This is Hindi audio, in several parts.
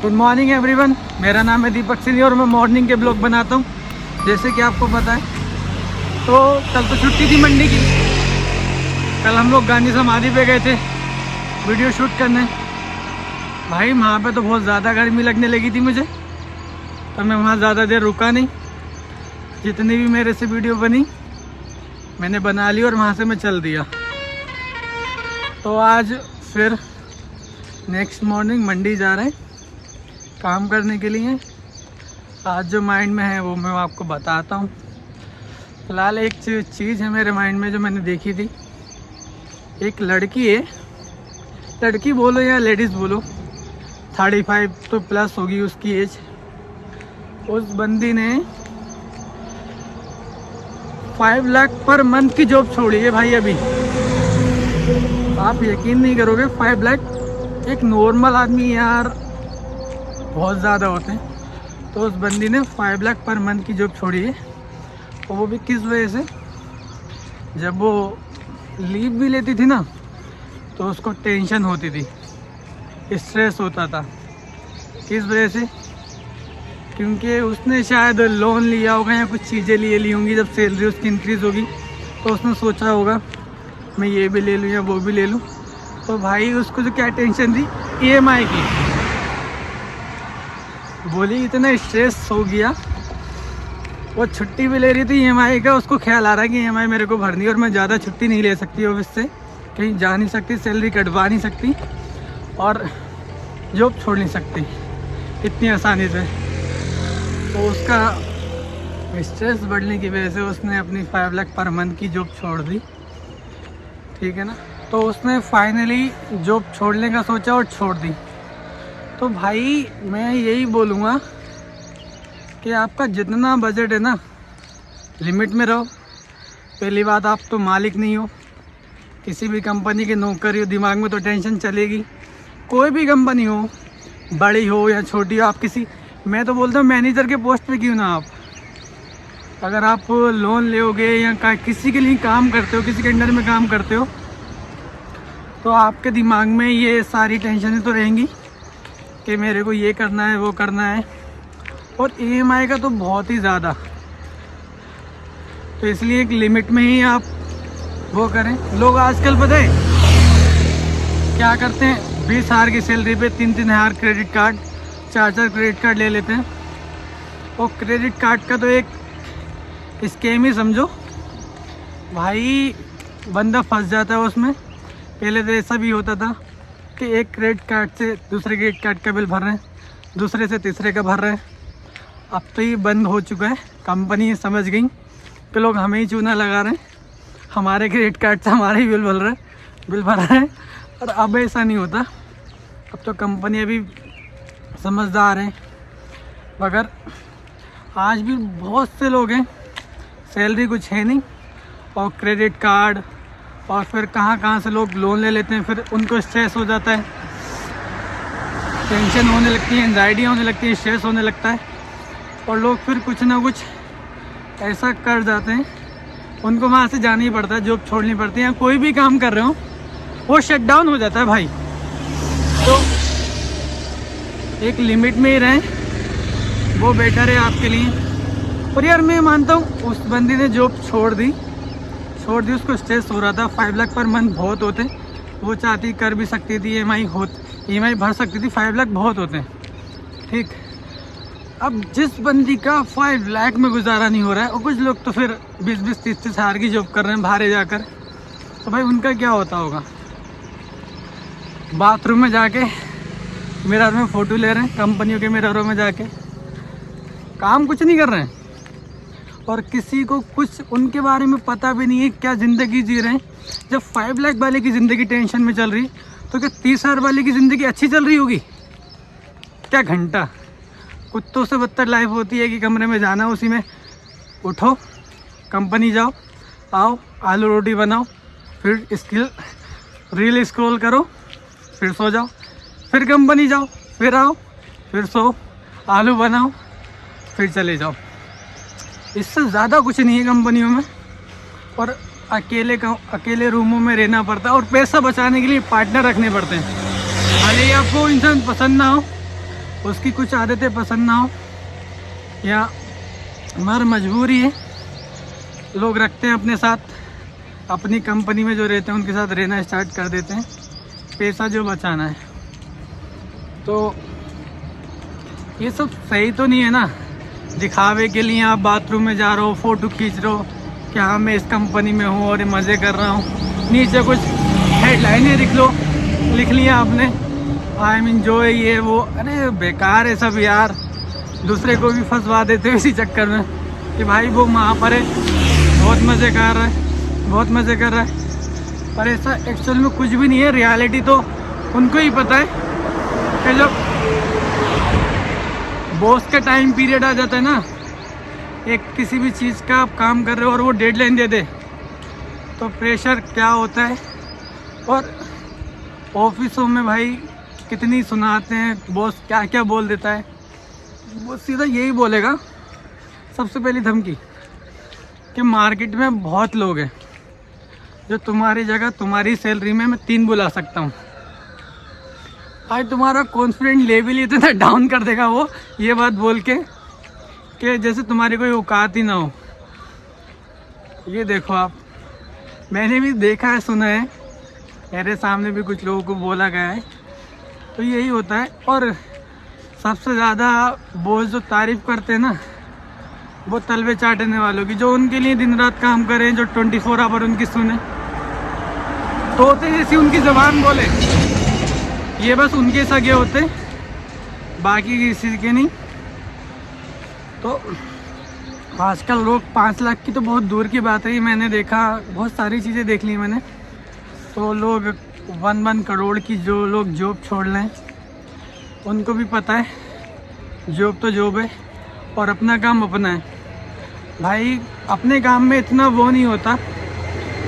गुड मॉर्निंग एवरीवन, मेरा नाम है दीपक सिंह और मैं मॉर्निंग के ब्लॉग बनाता हूँ। जैसे कि आपको पता है तो कल तो छुट्टी थी मंडी की। कल हम लोग गांधी समाधि पे गए थे वीडियो शूट करने। भाई वहाँ पे तो बहुत ज़्यादा गर्मी लगने लगी थी मुझे, तो मैं वहाँ ज़्यादा देर रुका नहीं। जितनी भी मेरे से वीडियो बनी मैंने बना ली और वहाँ से मैं चल दिया। तो आज फिर नेक्स्ट मॉर्निंग मंडी जा रहे हैं काम करने के लिए। आज जो माइंड में है वो मैं आपको बताता हूँ। फ़िलहाल एक चीज़ है मेरे माइंड में जो मैंने देखी थी। एक लड़की है, लड़की बोलो या लेडीज़ बोलो, 35 तो प्लस होगी उसकी एज। उस बंदी ने 5 लाख पर मंथ की जॉब छोड़ी है भाई। अभी आप यकीन नहीं करोगे, 5 लाख एक नॉर्मल आदमी यार बहुत ज़्यादा होते हैं। तो उस बंदी ने 5 लाख पर मंथ की जॉब छोड़ी है। और वो भी किस वजह से, जब वो लीव भी लेती थी ना तो उसको टेंशन होती थी, स्ट्रेस होता था। किस वजह से? क्योंकि उसने शायद लोन लिया होगा या कुछ चीज़ें ली होंगी। जब सैलरी उसकी इंक्रीज़ होगी तो उसने सोचा होगा मैं ये भी ले लूँ या वो भी ले लूँ। तो भाई उसको जो क्या टेंशन थी EMI की, बोली इतना स्ट्रेस हो गया। वो छुट्टी भी ले रही थी EMI का, उसको ख्याल आ रहा है कि EMI मेरे को भरनी है और मैं ज़्यादा छुट्टी नहीं ले सकती ऑफिस से, कहीं जा नहीं सकती, सैलरी कटवा नहीं सकती और जॉब छोड़ नहीं सकती इतनी आसानी से। तो उसका स्ट्रेस बढ़ने की वजह से उसने अपनी 5 लाख पर मंथ की जॉब छोड़ दी, ठीक है ना। तो उसने फाइनली जॉब छोड़ने का सोचा और छोड़ दी। तो भाई मैं यही बोलूँगा कि आपका जितना बजट है ना, लिमिट में रहो। पहली बात, आप तो मालिक नहीं हो, किसी भी कंपनी के नौकरी हो, दिमाग में तो टेंशन चलेगी। कोई भी कंपनी हो, बड़ी हो या छोटी हो, आप किसी, मैं तो बोलता हूँ मैनेजर के पोस्ट पे क्यों ना आप, अगर आप लोन लोगे या किसी के लिए काम करते हो, किसी के अंडर में काम करते हो, तो आपके दिमाग में ये सारी टेंशनें तो रहेंगी कि मेरे को ये करना है वो करना है। और EMI का तो बहुत ही ज़्यादा, तो इसलिए एक लिमिट में ही आप वो करें। लोग आजकल पता है क्या करते हैं, 20,000 की सैलरी पे 3-3 हज़ार क्रेडिट कार्ड, 4-4 क्रेडिट कार्ड ले लेते हैं। और क्रेडिट कार्ड का तो एक स्कैम ही समझो भाई, बंदा फंस जाता है उसमें। पहले तो ऐसा भी होता था कि एक क्रेडिट कार्ड से दूसरे क्रेडिट कार्ड का बिल भर रहे हैं, दूसरे से तीसरे का भर रहे हैं। अब तो ये बंद हो चुका है। कंपनी समझ गई कि लोग हमें ही चूना लगा रहे हैं, हमारे क्रेडिट कार्ड से हमारे ही बिल भर रहे हैं। और अब ऐसा नहीं होता, अब तो कंपनी अभी समझदार है। मगर आज भी बहुत से लोग हैं, सैलरी कुछ है नहीं और क्रेडिट कार्ड, और फिर कहाँ से लोग लोन ले लेते हैं। फिर उनको स्ट्रेस हो जाता है, टेंशन होने लगती है, एंजाइटी होने लगती है, स्ट्रेस होने लगता है और लोग फिर कुछ ना कुछ ऐसा कर जाते हैं, उनको वहाँ से जाना ही पड़ता है, जॉब छोड़नी पड़ती है। या कोई भी काम कर रहे हो वो शट डाउन हो जाता है भाई। तो एक लिमिट में ही रहें, वो बेटर है आपके लिए। और यार मैं मानता हूँ उस बंदी ने जॉब छोड़ दी, उसको स्ट्रेस हो रहा था। 5 लाख पर मंथ बहुत होते, वो चाहती कर भी सकती थी, EMI भर सकती थी। 5 लाख बहुत होते हैं, ठीक। अब जिस बंदी का 5 लाख में गुजारा नहीं हो रहा है, और कुछ लोग तो फिर 20-20, 30-30 हज़ार की जॉब कर रहे हैं बाहर जाकर, तो भाई उनका क्या होता होगा। बाथरूम में जाके मिरर में फ़ोटो ले रहे हैं, कंपनियों के मिररों में जाके, काम कुछ नहीं कर रहे हैं और किसी को कुछ उनके बारे में पता भी नहीं है क्या ज़िंदगी जी रहे हैं। जब 5 लाख वाले की ज़िंदगी टेंशन में चल रही, तो क्या 30 हज़ार वाले की ज़िंदगी अच्छी चल रही होगी? क्या घंटा कुत्तों से बदतर लाइफ होती है कि कमरे में जाना, उसी में उठो, कंपनी जाओ, आओ, आलू रोटी बनाओ, फिर रील स्क्रॉल करो, फिर सो जाओ, फिर कंपनी जाओ, फिर आओ, फिर सो, आलू बनाओ, फिर चले जाओ। इससे ज़्यादा कुछ नहीं है कंपनियों में। और अकेले रूमों में रहना पड़ता है और पैसा बचाने के लिए पार्टनर रखने पड़ते हैं। भले ही आपको इंसान पसंद ना हो, उसकी कुछ आदतें पसंद ना हो या हमारी मजबूरी है, लोग रखते हैं अपने साथ, अपनी कंपनी में जो रहते हैं उनके साथ रहना स्टार्ट कर देते हैं, पैसा जो बचाना है। तो ये सब सही तो नहीं है ना, दिखावे के लिए आप बाथरूम में जा रहे हो, फ़ोटो खींच रहे हो कि हाँ मैं इस कंपनी में हूँ और मज़े कर रहा हूँ, नीचे कुछ हेडलाइनें लिख लिया आपने, आई एम एंजॉय ये वो। अरे बेकार है सब यार, दूसरे को भी फंसवा देते हो इसी चक्कर में कि भाई वो वहाँ पर है, बहुत मज़े कर रहा है, बहुत मज़े कर रहा है। पर ऐसा एक्चुअल में कुछ भी नहीं है। रियलिटी तो उनको ही पता है कि जब बॉस का टाइम पीरियड आ जाता है ना, एक किसी भी चीज़ का आप काम कर रहे हो और वो डेडलाइन दे दे तो प्रेशर क्या होता है। और ऑफिसों में भाई कितनी सुनाते हैं, बॉस क्या क्या बोल देता है, वो सीधा यही बोलेगा सबसे पहली धमकी कि मार्केट में बहुत लोग हैं जो तुम्हारी जगह तुम्हारी सैलरी में मैं 3 बुला सकता हूँ। भाई तुम्हारा कॉन्फिडेंस लेवल इतना डाउन कर देगा वो ये बात बोल के कि जैसे तुम्हारी कोई औकात ही ना हो। ये देखो आप, मैंने भी देखा है, सुना है, मेरे सामने भी कुछ लोगों को बोला गया है। तो यही होता है। और सबसे ज़्यादा बॉस जो तारीफ़ करते हैं ना, वो तलवे चाटने वालों की, जो उनके लिए दिन रात काम करें, जो 24 आवर उनकी सुने, तोते जैसी उनकी ज़बान बोले, ये बस उनके सगे होते, बाकी किसी के नहीं। तो आजकल लोग 5 लाख की तो बहुत दूर की बात है, मैंने देखा, बहुत सारी चीज़ें देख ली मैंने। तो लोग 1 करोड़ की जो लोग जॉब छोड़ लें, उनको भी पता है जॉब तो जॉब है और अपना काम अपना है। भाई अपने काम में इतना वो नहीं होता,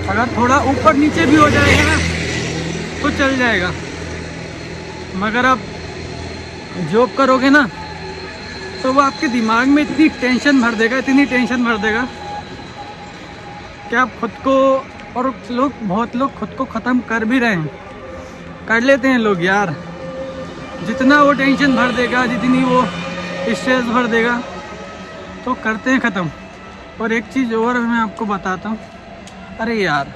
अगर थोड़ा ऊपर नीचे भी हो जाएगा ना तो चल जाएगा, मगर आप जॉब करोगे ना तो वो आपके दिमाग में इतनी टेंशन भर देगा, इतनी टेंशन भर देगा कि आप खुद को, और बहुत लोग खुद को ख़त्म कर भी रहे हैं, कर लेते हैं लोग यार। जितना वो टेंशन भर देगा, जितनी वो स्ट्रेस भर देगा, तो करते हैं ख़त्म। और एक चीज़ और मैं आपको बताता हूँ, अरे यार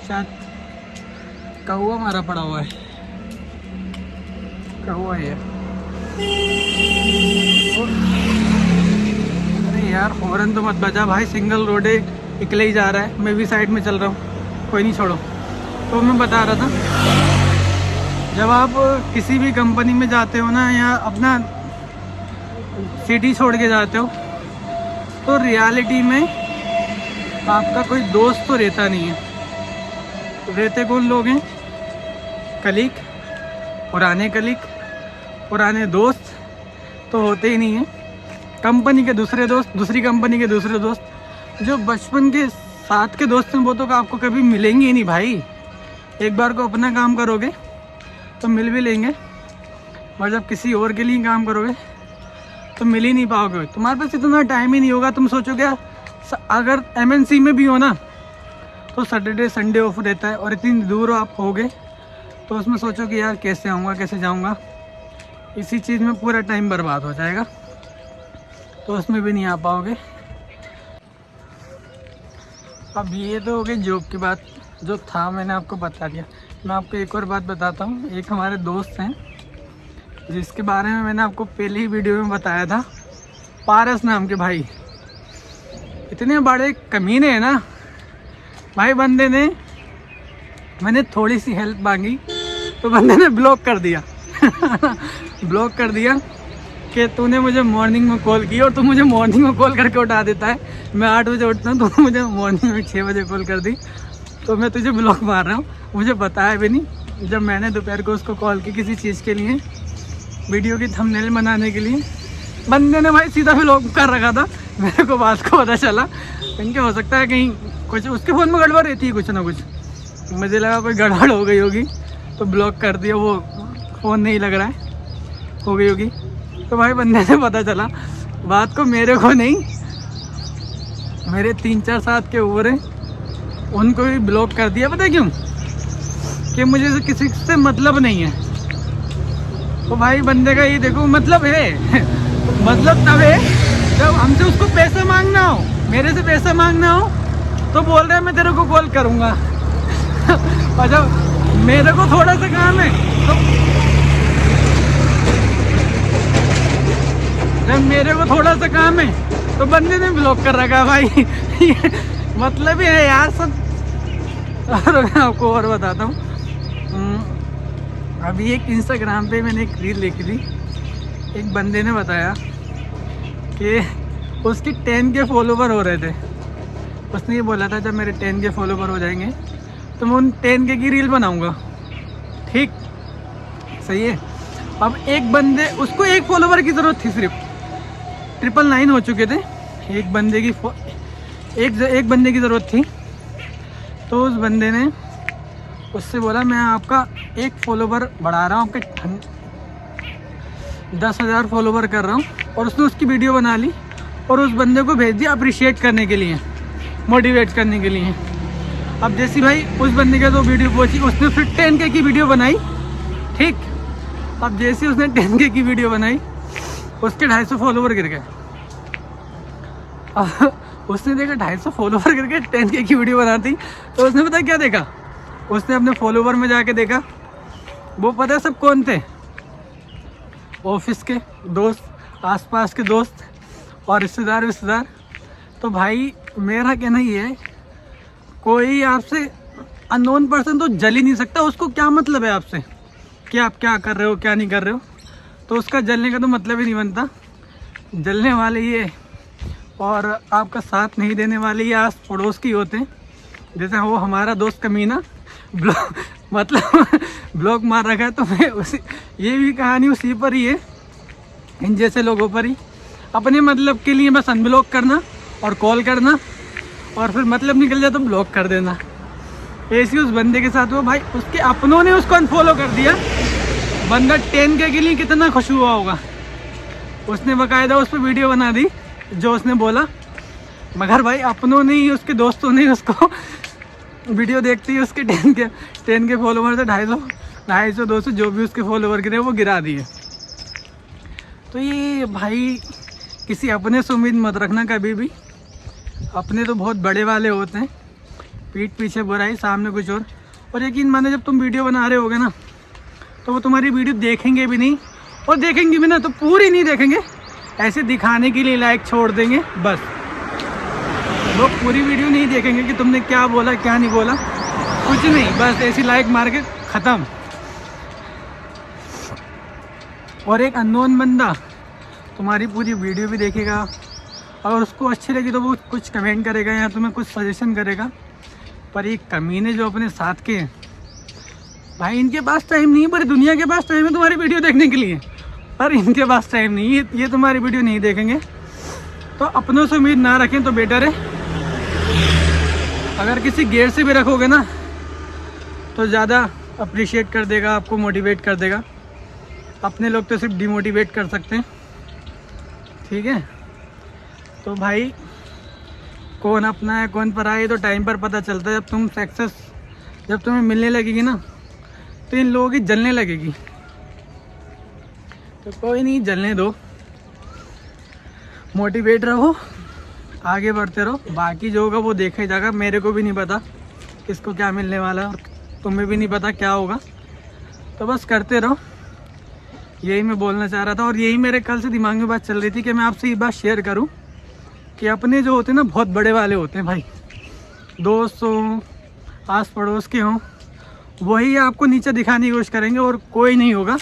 शायद कौवा मारा पड़ा हुआ है, कौवा है। अरे यार हॉर्न तो मत बजा भाई, सिंगल रोड है, अकेले ही जा रहा है, मैं भी साइड में चल रहा हूँ, कोई नहीं छोड़ो। तो मैं बता रहा था, जब आप किसी भी कंपनी में जाते हो ना, या अपना सिटी छोड़ के जाते हो, तो रियलिटी में आपका कोई दोस्त तो रहता नहीं है। रहते कौन लोग हैं? कलीग, पुराने कलीग, पुराने दोस्त तो होते ही नहीं हैं। कंपनी के दूसरे दोस्त, दूसरी कंपनी के दूसरे दोस्त, जो बचपन के साथ के दोस्त हैं वो तो आपको कभी मिलेंगे ही नहीं भाई। एक बार को अपना काम करोगे तो मिल भी लेंगे, और जब किसी और के लिए काम करोगे तो मिल ही नहीं पाओगे। तुम्हारे पास इतना टाइम ही नहीं होगा। तुम सोचोगे अगर MNC में भी हो ना तो सैटरडे संडे ऑफ रहता है, और इतनी दूर आप होगे तो उसमें सोचोगे यार कैसे आऊँगा, कैसे जाऊँगा, इसी चीज़ में पूरा टाइम बर्बाद हो जाएगा, तो उसमें भी नहीं आ पाओगे। अब ये तो हो गई जॉब की बात, जो था मैंने आपको बता दिया। मैं आपको एक और बात बताता हूँ। एक हमारे दोस्त हैं जिसके बारे में मैंने आपको पहले ही वीडियो में बताया था, पारस नाम के भाई। इतने बड़े कमीने हैं ना भाई, बंदे ने, मैंने थोड़ी सी हेल्प मांगी तो बंदे ने ब्लॉक कर दिया ब्लॉक कर दिया कि तूने मुझे मॉर्निंग में कॉल की और तू मुझे मॉर्निंग में कॉल करके उठा देता है। मैं 8 बजे उठता हूँ, तो मुझे मॉर्निंग में 6 बजे कॉल कर दी, तो मैं तुझे ब्लॉक मार रहा हूँ। मुझे बताया भी नहीं। जब मैंने दोपहर को उसको कॉल की किसी चीज़ के लिए, वीडियो की थंबनेल बनाने के लिए, बंदे ने भाई सीधा ब्लॉक कर रखा था। मेरे को बात को पता चला, इनके हो सकता है कहीं कुछ उसके फ़ोन में गड़बड़ रहती है, कुछ ना कुछ, मुझे लगा कोई गड़बड़ हो गई होगी तो ब्लॉक कर दिया, वो फ़ोन नहीं लग रहा है, हो गई होगी। तो भाई बंदे से पता चला बात को, मेरे को नहीं, मेरे 3-4 साथ के ओवर हैं, उनको भी ब्लॉक कर दिया। पता है क्यों? कि मुझे किसी से मतलब नहीं है। तो भाई बंदे का ये देखो मतलब है मतलब तब है जब हमसे उसको पैसा मांगना हो, मेरे से पैसा मांगना हो तो बोल रहा है मैं तेरे को कॉल करूँगा और जब मेरे को थोड़ा सा काम है तो जब मेरे को थोड़ा सा काम है तो बंदे ने ब्लॉक कर रखा भाई मतलब ही है यार सब। और मैं आपको और बताता हूँ, अभी एक इंस्टाग्राम पे मैंने एक रील देखी थी, एक बंदे ने बताया कि उसकी 10 के फॉलोवर हो रहे थे। उसने ये बोला था जब मेरे 10 के फॉलोवर हो जाएंगे तो मैं उन 10 के की रील बनाऊंगा। ठीक सही है। अब एक बंदे उसको एक फॉलोवर की ज़रूरत थी, सिर्फ 999 हो चुके थे, एक बंदे की एक बंदे की ज़रूरत थी। तो उस बंदे ने उससे बोला मैं आपका एक फॉलोवर बढ़ा रहा हूँ, आपके 10,000 फॉलोवर कर रहा हूँ। और उसने उसकी वीडियो बना ली और उस बंदे को भेज दिया अप्रिशिएट करने के लिए, मोटिवेट करने के लिए। अब जैसी भाई उस बंदे के तो वीडियो पहुंची, उसने फिर 10K की वीडियो बनाई। ठीक, अब जैसे उसने 10K की वीडियो बनाई उसके 250 फॉलोवर गिर गए। उसने देखा 250 फॉलोवर गिर गए, 10K की वीडियो बनाती, तो उसने पता क्या देखा, उसने अपने फॉलोवर में जाके देखा, वो पता है सब कौन थे, ऑफिस के दोस्त, आसपास के दोस्त और रिश्तेदार। तो भाई मेरा कहना ये है, कोई आपसे अननोन पर्सन तो जल ही नहीं सकता। उसको क्या मतलब है आपसे कि आप क्या कर रहे हो क्या नहीं कर रहे हो, तो उसका जलने का तो मतलब ही नहीं बनता। जलने वाले ये और आपका साथ नहीं देने वाले ये आस पड़ोस की होते हैं। जैसे वो हमारा दोस्त कमीना ब्लॉक मार रखा है, तो मैं उसी ये भी कहानी उसी पर ही है, इन जैसे लोगों पर ही। अपने मतलब के लिए बस अनब्लॉक करना और कॉल करना, और फिर मतलब निकल जाए तो ब्लॉक कर देना। ऐसे उस बंदे के साथ हुआ भाई, उसके अपनों ने उसको अनफॉलो कर दिया। बंदा 10K के लिए कितना खुश हुआ होगा। उसने बाकायदा उस पर वीडियो बना दी जो उसने बोला, मगर भाई अपनों ने ही, उसके दोस्तों ने उसको वीडियो देखते ही उसके 10K फॉलोवर से 250 200 जो भी उसके फॉलोवर गिरे वो गिरा दिए। तो ये भाई किसी अपने से उम्मीद मत रखना कभी भी। अपने तो बहुत बड़े वाले होते हैं, पीठ पीछे बुराई सामने कुछ और यकीन माने जब तुम वीडियो बना रहे होगे ना तो वो तुम्हारी वीडियो देखेंगे भी नहीं, और देखेंगे भी ना तो पूरी नहीं देखेंगे, ऐसे दिखाने के लिए लाइक छोड़ देंगे बस। वो पूरी वीडियो नहीं देखेंगे कि तुमने क्या बोला क्या नहीं बोला, कुछ नहीं, बस ऐसी लाइक मार के ख़त्म। और एक अननोन बंदा तुम्हारी पूरी वीडियो भी देखेगा, अगर उसको अच्छी लगी तो वो कुछ कमेंट करेगा या तुम्हें कुछ सजेशन करेगा। पर ये कमीने जो अपने साथ के हैं भाई, इनके पास टाइम नहीं है, पूरी दुनिया के पास टाइम है तुम्हारी वीडियो देखने के लिए, पर इनके पास टाइम नहीं है, ये तुम्हारी वीडियो नहीं देखेंगे। तो अपनों से उम्मीद ना रखें तो बेटर है। अगर किसी गेयर से भी रखोगे ना तो ज़्यादा अप्रिशिएट कर देगा, आपको मोटिवेट कर देगा। अपने लोग तो सिर्फ डिमोटिवेट कर सकते हैं। ठीक है, तो भाई कौन अपना है कौन पराया है तो टाइम पर पता चलता है। जब तुम्हें मिलने लगेगी ना तो इन लोगों की जलने लगेगी। तो कोई नहीं, जलने दो, मोटिवेट रहो, आगे बढ़ते रहो। बाकी जो होगा वो देखा ही जाएगा। मेरे को भी नहीं पता किसको क्या मिलने वाला है और तुम्हें भी नहीं पता क्या होगा, तो बस करते रहो। यही मैं बोलना चाह रहा था, और यही मेरे कल से दिमाग में बात चल रही थी कि मैं आपसे ये बात शेयर करूं कि अपने जो होते हैं ना बहुत बड़े वाले होते हैं भाई, दोस्त हों आस पड़ोस के हों, वही आपको नीचे दिखाने की कोशिश करेंगे और कोई नहीं होगा।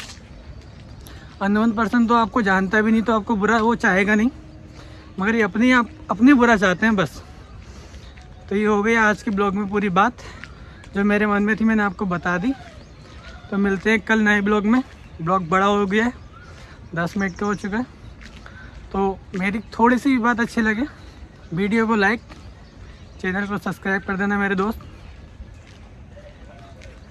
अननोन पर्सन तो आपको जानता भी नहीं तो आपको बुरा वो चाहेगा नहीं, मगर ये अपने बुरा चाहते हैं बस। तो ये हो गई आज की ब्लॉग में पूरी बात जो मेरे मन में थी, मैंने आपको बता दी। तो मिलते हैं कल नए ब्लॉग में। ब्लॉग बड़ा हो गया है, 10 मिनट का हो चुका है। तो मेरी थोड़ी सी बात अच्छी लगे वीडियो को लाइक, चैनल को सब्सक्राइब कर देना मेरे दोस्त।